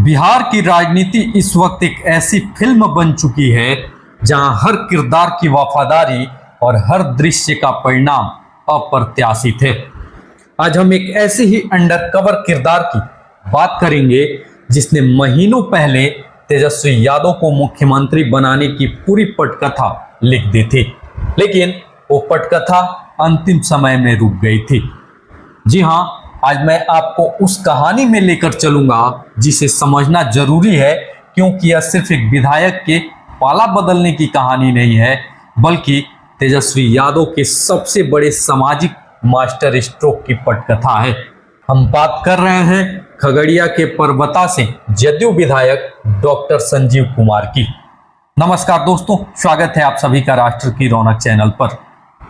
बिहार की राजनीति इस वक्त एक ऐसी फिल्म बन चुकी है जहां हर किरदार की वफादारी और हर दृश्य का परिणाम अप्रत्याशित है। आज हम एक ऐसे ही अंडरकवर किरदार की बात करेंगे जिसने महीनों पहले तेजस्वी यादव को मुख्यमंत्री बनाने की पूरी पटकथा लिख दी थी, लेकिन वो पटकथा अंतिम समय में रुक गई थी। जी हाँ, आज मैं आपको उस कहानी में लेकर चलूंगा जिसे समझना जरूरी है, क्योंकि यह सिर्फ एक विधायक के पाला बदलने की कहानी नहीं है, बल्कि तेजस्वी यादव के सबसे बड़े सामाजिक मास्टर स्ट्रोक की पटकथा है। हम बात कर रहे हैं खगड़िया के परबता से जदयू विधायक डॉक्टर संजीव कुमार की। नमस्कार दोस्तों, स्वागत है आप सभी का राष्ट्र की रौनक चैनल पर।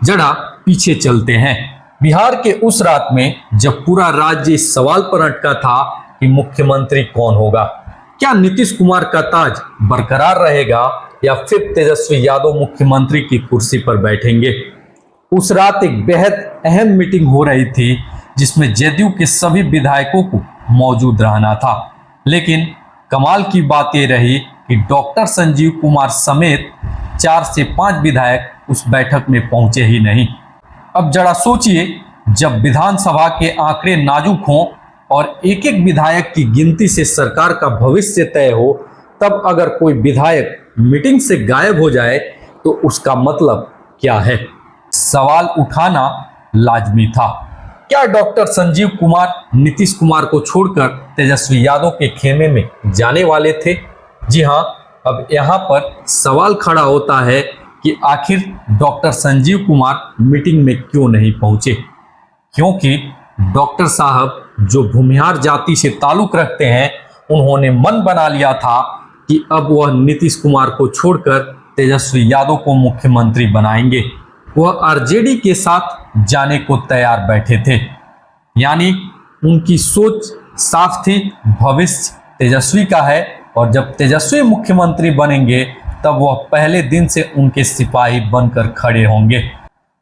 जरा पीछे चलते हैं। बिहार के उस रात में जब पूरा राज्य इस सवाल पर अटका था कि मुख्यमंत्री कौन होगा, क्या नीतीश कुमार का ताज बरकरार रहेगा या फिर तेजस्वी यादव मुख्यमंत्री की कुर्सी पर बैठेंगे। उस रात एक बेहद अहम मीटिंग हो रही थी जिसमें जदयू के सभी विधायकों को मौजूद रहना था, लेकिन कमाल की बात यह रही कि डॉक्टर संजीव कुमार समेत 4 से 5 विधायक उस बैठक में पहुंचे ही नहीं। अब जरा सोचिए, जब विधानसभा के आंकड़े नाजुक हों और एक एक विधायक की गिनती से सरकार का भविष्य तय हो, तब अगर कोई विधायक मीटिंग से गायब हो जाए तो उसका मतलब क्या है। सवाल उठाना लाजमी था। क्या डॉक्टर संजीव कुमार नीतीश कुमार को छोड़कर तेजस्वी यादव के खेमे में जाने वाले थे? जी हाँ, अब यहाँ पर सवाल खड़ा होता है कि आखिर डॉक्टर संजीव कुमार मीटिंग में क्यों नहीं पहुंचे, क्योंकि डॉक्टर साहब जो भूमिहार जाति से ताल्लुक रखते हैं, उन्होंने मन बना लिया था कि अब वह नीतीश कुमार को छोड़कर तेजस्वी यादव को मुख्यमंत्री बनाएंगे। वह आरजेडी के साथ जाने को तैयार बैठे थे, यानी उनकी सोच साफ थी, भविष्य तेजस्वी का है और जब तेजस्वी मुख्यमंत्री बनेंगे तब वह पहले दिन से उनके सिपाही बनकर खड़े होंगे।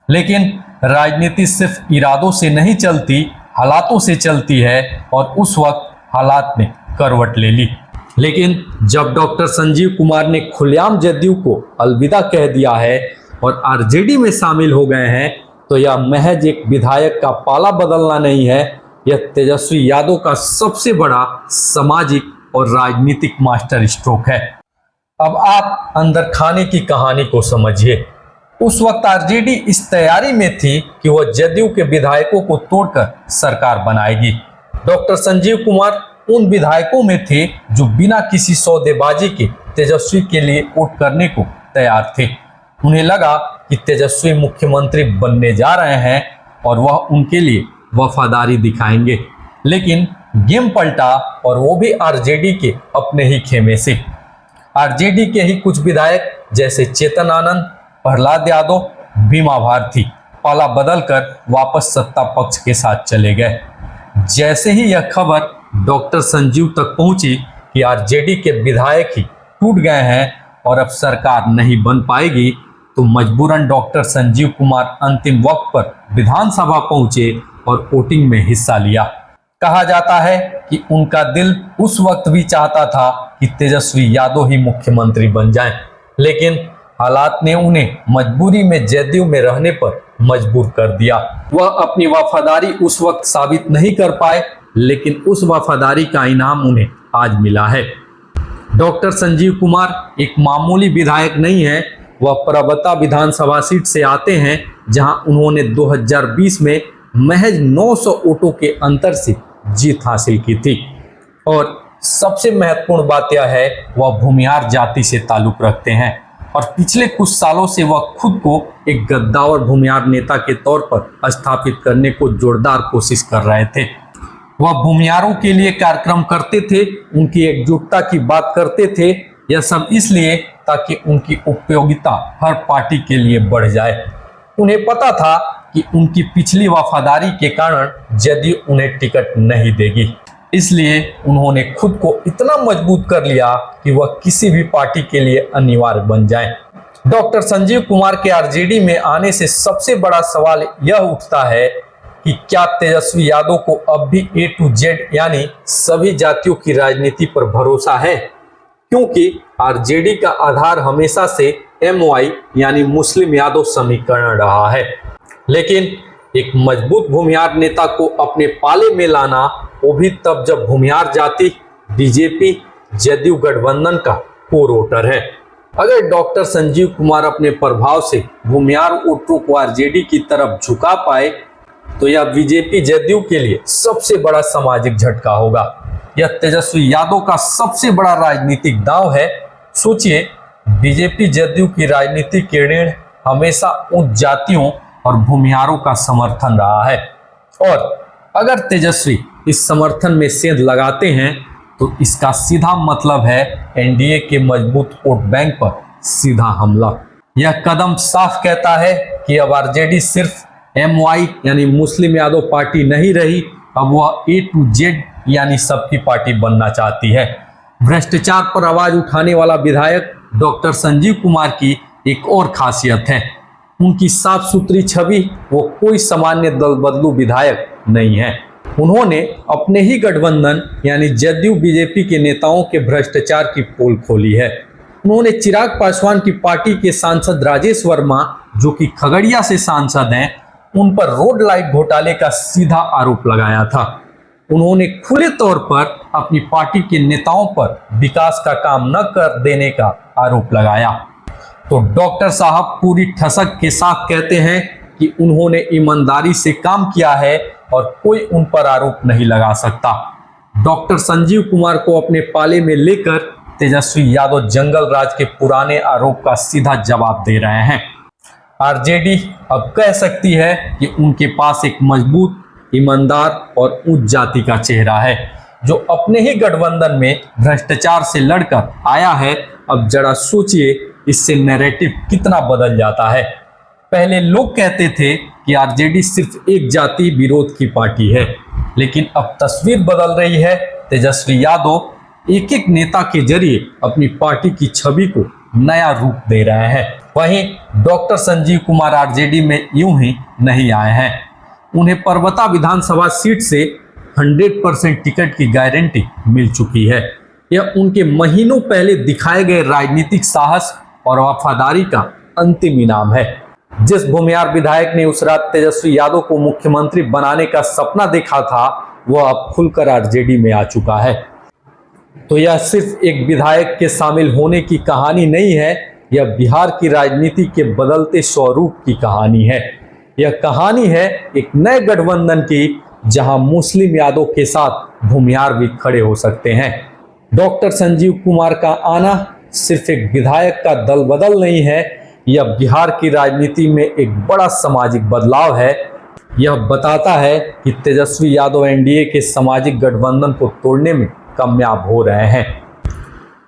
लेकिन राजनीति सिर्फ इरादों से नहीं चलती, हालातों से चलती है और उस वक्त हालात ने करवट ले ली। लेकिन जब डॉक्टर संजीव कुमार ने खुलेआम जदयू को अलविदा कह दिया है और आरजेडी में शामिल हो गए हैं, तो यह महज एक विधायक का पाला बदलना नहीं है, यह तेजस्वी यादव का सबसे बड़ा सामाजिक और राजनीतिक मास्टर स्ट्रोक है। अब आप अंदर खाने की कहानी को समझिए। उस वक्त आरजेडी इस तैयारी में थी कि वह जदयू के विधायकों को तोड़कर सरकार बनाएगी। डॉक्टर संजीव कुमार उन विधायकों में थे जो बिना किसी सौदेबाजी के तेजस्वी के लिए वोट करने को तैयार थे। उन्हें लगा कि तेजस्वी मुख्यमंत्री बनने जा रहे हैं और वह उनके लिए वफादारी दिखाएंगे, लेकिन गेम पलटा और वो भी आरजेडी के अपने ही खेमे से। आरजेडी के ही कुछ विधायक जैसे चेतन आनंद, प्रहलाद यादव, भीमा भारती पाला बदलकर वापस सत्ता पक्ष के साथ चले गए। जैसे ही यह खबर डॉक्टर संजीव तक पहुंची कि आरजेडी के विधायक ही टूट गए हैं और अब सरकार नहीं बन पाएगी, तो मजबूरन डॉक्टर संजीव कुमार अंतिम वक्त पर विधानसभा पहुंचे और वोटिंग में हिस्सा लिया। कहा जाता है कि उनका दिल उस वक्त भी चाहता था कि तेजस्वी यादव ही मुख्यमंत्री बन जाएं, लेकिन हालात ने उन्हें मजबूरी में जदयू में रहने पर मजबूर कर दिया। वह अपनी वफादारी उस वक्त साबित नहीं कर पाए, लेकिन उस वफादारी का इनाम उन्हें आज मिला है। डॉक्टर संजीव कुमार एक मामूली विधायक नहीं है, वह परबता विधानसभा सीट से आते हैं, जहां उन्होंने 2020 में महज 900 वोटों के अंतर से जीत हासिल की थी। और सबसे महत्वपूर्ण बात यह है, वह भूमिहार जाति से ताल्लुक रखते हैं और पिछले कुछ सालों से वह खुद को एक गद्दार भूमिहार नेता के तौर पर स्थापित करने को जोरदार कोशिश कर रहे थे। वह भूमिहारों के लिए कार्यक्रम करते थे, उनकी एकजुटता की बात करते थे, यह सब इसलिए ताकि उनकी उपयोगिता हर पार्टी के लिए बढ़ जाए। उन्हें पता था कि उनकी पिछली वफादारी के कारण जदयू उन्हें टिकट नहीं देगी, इसलिए उन्होंने खुद को इतना मजबूत कर लिया कि वह किसी भी पार्टी के लिए अनिवार्य बन जाएं। डॉक्टर संजीव कुमार के आरजेडी में आने से सबसे बड़ा सवाल यह उठता है कि क्या तेजस्वी यादव को अब भी A to Z यानी सभी जातियों की राजनीति पर भरोसा है, क्योंकि आरजेडी का आधार हमेशा से MY यानी मुस्लिम यादव समीकरण रहा है। लेकिन एक मजबूत भूमिहार नेता को अपने पाले में लाना, वो भी तब जब भूमिहार जाति बीजेपी जदयू गठबंधन का कोर वोटर है। अगर डॉक्टर संजीव कुमार अपने प्रभाव से भूमिहार वोटरों को आरजेडी की तरफ झुका पाए तो यह बीजेपी जदयू के लिए सबसे बड़ा सामाजिक झटका होगा। यह तेजस्वी यादव का सबसे बड़ा राजनीतिक दांव है। सोचिए, बीजेपी जदयू की राजनीति के ऋण हमेशा उच्च जातियों और भूमिहारों का समर्थन रहा है, और अगर तेजस्वी इस समर्थन में सेंध लगाते हैं तो इसका सीधा मतलब है एनडीए के मजबूत वोट बैंक पर सीधा हमला। यह कदम साफ कहता है कि अब आरजेडी सिर्फ MY यानी मुस्लिम यादव पार्टी नहीं रही, अब वह A to Z यानी सबकी पार्टी बनना चाहती है। भ्रष्टाचार पर आवाज उठाने वाला विधायक डॉक्टर संजीव कुमार की एक और खासियत है, उनकी साफ सुथरी छवि। वो कोई सामान्य दल बदलू विधायक नहीं है। उन्होंने अपने ही गठबंधन यानी जदयू बीजेपी के नेताओं के भ्रष्टाचार की पोल खोली है। उन्होंने चिराग पासवान की पार्टी के सांसद राजेश वर्मा, जो कि खगड़िया से सांसद हैं, उन पर रोड लाइट घोटाले का सीधा आरोप लगाया था। उन्होंने खुले तौर पर अपनी पार्टी के नेताओं पर विकास का काम न कर देने का आरोप लगाया। तो डॉक्टर साहब पूरी ठसक के साथ कहते हैं कि उन्होंने ईमानदारी से काम किया है और कोई उन पर आरोप नहीं लगा सकता। डॉक्टर संजीव कुमार को अपने पाले में लेकर तेजस्वी यादव जंगल राज के पुराने आरोप का सीधा जवाब दे रहे हैं। आरजेडी अब कह सकती है कि उनके पास एक मजबूत, ईमानदार और उच्च जाति का चेहरा है, जो अपने ही गठबंधन में भ्रष्टाचार से लड़कर आया है। अब जरा सोचिए, इससे नैरेटिव कितना बदल जाता है। पहले लोग कहते थे कि आरजेडी सिर्फ एक जाति विरोध की पार्टी है, लेकिन अब तस्वीर बदल रही है। तेजस्वी यादव एक एक नेता के जरिए अपनी पार्टी की छवि को नया रूप दे रहे हैं। वहीं डॉक्टर संजीव कुमार आरजेडी में यूं ही नहीं आए हैं। उन्हें परबता विधानसभा सीट से 100% टिकट की गारंटी मिल चुकी है। यह उनके महीनों पहले दिखाए गए राजनीतिक साहस और वफादारी का अंतिम इनाम है। जिस भूमिहार विधायक ने उस रात तेजस्वी यादव को मुख्यमंत्री बनाने का सपना देखा था, वह अब खुलकर आरजेडी में आ चुका है। तो यह सिर्फ एक विधायक के शामिल होने की कहानी नहीं है, यह बिहार की राजनीति के बदलते स्वरूप की कहानी है। यह कहानी है एक नए गठबंधन की, जहां मुस्लिम यादव के साथ भूमिहार भी खड़े हो सकते हैं। डॉक्टर संजीव कुमार का आना सिर्फ एक विधायक का दल बदल नहीं है, यह बिहार की राजनीति में एक बड़ा सामाजिक बदलाव है। यह बताता है कि तेजस्वी यादव एनडीए के सामाजिक गठबंधन को तोड़ने में कामयाब हो रहे हैं।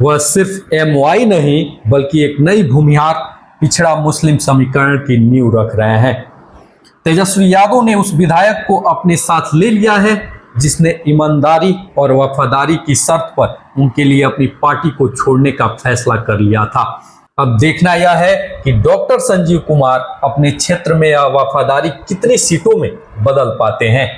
वह सिर्फ MY नहीं, बल्कि एक नई भूमिहार पिछड़ा मुस्लिम समीकरण की नींव रख रहे हैं। तेजस्वी यादव ने उस विधायक को अपने साथ ले लिया है, जिसने ईमानदारी और वफादारी की शर्त पर उनके लिए अपनी पार्टी को छोड़ने का फैसला कर लिया था। अब देखना यह है कि डॉक्टर संजीव कुमार अपने क्षेत्र में यह वफादारी कितनी सीटों में बदल पाते हैं।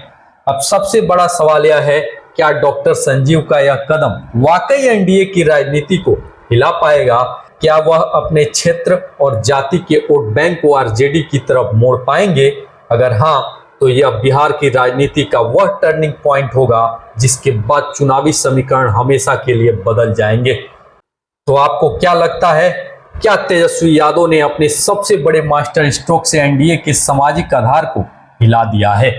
अब सबसे बड़ा सवाल यह है, क्या डॉक्टर संजीव का यह कदम वाकई एनडीए की राजनीति को हिला पाएगा? क्या वह अपने क्षेत्र और जाति के वोट बैंक को आरजेडी की तरफ मोड़ पाएंगे? अगर हाँ, तो यह बिहार की राजनीति का वह टर्निंग पॉइंट होगा जिसके बाद चुनावी समीकरण हमेशा के लिए बदल जाएंगे। तो आपको क्या लगता है, क्या तेजस्वी यादव ने अपने सबसे बड़े मास्टर स्ट्रोक से एनडीए के सामाजिक आधार को हिला दिया है,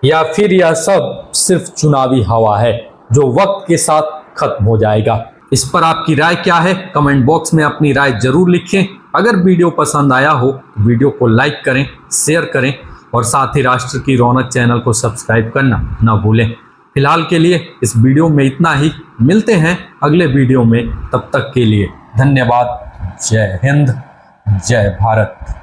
या फिर यह सब सिर्फ चुनावी हवा है जो वक्त के साथ खत्म हो जाएगा? इस पर आपकी राय क्या है? कमेंट बॉक्स में अपनी राय जरूर लिखें। अगर वीडियो पसंद आया हो तो वीडियो को लाइक करें, शेयर करें और साथ ही राष्ट्र की रौनक चैनल को सब्सक्राइब करना न भूलें। फिलहाल के लिए इस वीडियो में इतना ही। मिलते हैं अगले वीडियो में, तब तक के लिए धन्यवाद। जय हिंद, जय भारत।